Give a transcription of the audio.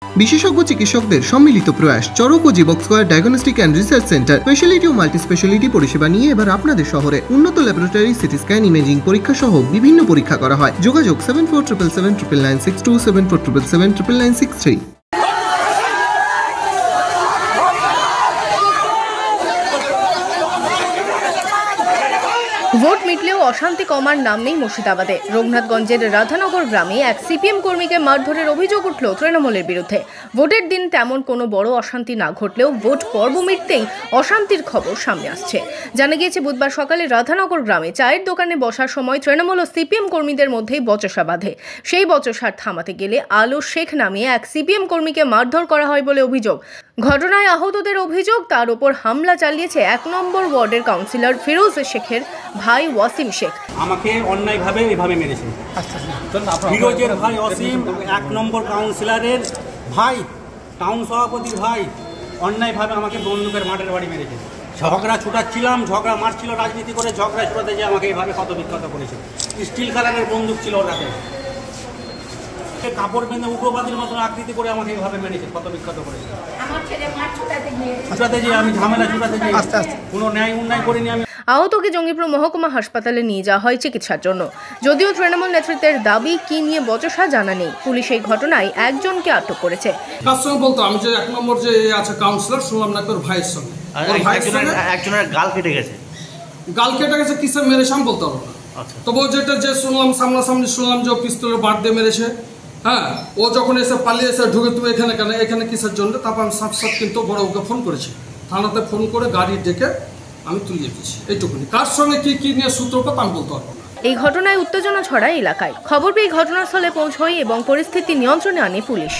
বিশেষজ্ঞ চিকিৎসকদের সম্মিলিত প্রয়াস চরক ও Jivak square diagnostic and research centre speciality ও মাল্টি স্পেশালিটি পরিষেবা নিয়ে এবার আপনাদের শহরে উন্নত ল্যাবরেটরি সিটি স্ক্যান ইমেজিং পরীক্ষা সহ বিভিন্ন পরীক্ষা করা হয়। যোগাযোগ 7477799627 7477799663। ভোট মিটলেও অশান্তি কমার নাম নেই মুর্শিদাবাদে। রঘুনাথগঞ্জের রাধানগর গ্রামে এক সিপিএম কর্মীকে মারধরের অভিযোগ উঠল তৃণমূলের বিরুদ্ধে। ভোটের দিন তেমন কোনো বড় অশান্তি না ঘটলেও ভোট পর্ব মিটতেই অশান্তির খবর সামনে আসছে। জানা গিয়েছে বুধবার সকালে রাধানগর গ্রামে চায়ের দোকানে বসার সময় তৃণমূল ও সিপিএম কর্মীদের মধ্যেই বচসা বাঁধে। সেই বচসার থামাতে গেলে আলো শেখ নামে এক সিপিএম কর্মীকে মারধর করা হয় বলে অভিযোগ। ঘটনায় আহতদের অভিযোগ তার ওপর হামলা চালিয়েছে 1 নম্বর ওয়ার্ডের কাউন্সিলর ফিরোজ শেখের ভাই ওয়াসিম শেখ। আমাকে অন্যায়ভাবে এভাবে মেরেছে। ফিরোজের ভাই ওয়াসিম 1 নম্বর কাউন্সিলরের ভাই, টাউন সভাপতির ভাই, অন্যায়ভাবে আমাকে বন্দুকের মাঠের বাড়ি মেরেছে। ঝগড়া ছুটাচ্ছিলাম, ঝগড়া মারছিল, রাজনীতি করে ঝগড়া ছুটাতে যে আমাকে এভাবে ক্ষত বিক্ষত করেছে। স্টিল কালারের বন্দুক ছিল ওর হাতে, কাপড় বেঁধে উগ্রবাদীর মতন আকৃতি করে আমাকে এইভাবে মেরেছে, ক্ষত বিক্ষত করেছে। ছুটাতে যে আমি ঝামেলা ছুটাতে যে কোনো ন্যায় উন্নয়ন করিনি আমি। আহতকে জঙ্গিপুর মহকুমা হাসপাতালে নিয়ে যাওয়া হয় চিকিৎসার জন্য। যদিও তৃণমূল নেতৃত্বের দাবি কি নিয়ে বচসা জানা নেই। পুলিশ এই ঘটনায় একজনকে আটক করেছে। কার সঙ্গে বলতো আমি যে 1 নম্বর যে আছে কাউন্সিলর, শুনলাম না তোর ভাইয়ের সঙ্গে। একজনের গাল কেটে গেছে। গাল কেটে গেছে কিসে মেরেছে আমি বলতে পারবো না। তবু যেটা যে শুনলাম সামনাসামনি শুনলাম যে পিস্তলের বাট দিয়ে মেরেছে। হ্যাঁ, ও যখন এসে পালিয়ে এসে ঢুকে তুমি এখানে কেন, এখানে কিসের জন্য? তারপর আমি সাথে কিন্তু বড়বাবুকে ফোন করেছি, থানাতে ফোন করে গাড়ি ডেকে আমি তুলিয়ে দিচ্ছি। এইটুকুনি। কার সঙ্গে কি নিয়ে সূত্রপাত আমি বলতে পারবো না। এই ঘটনায় উত্তেজনা ছড়ায় এলাকায়। খবর পেয়ে ঘটনাস্থলে পৌঁছয় এবং পরিস্থিতি নিয়ন্ত্রণে আনে পুলিশ।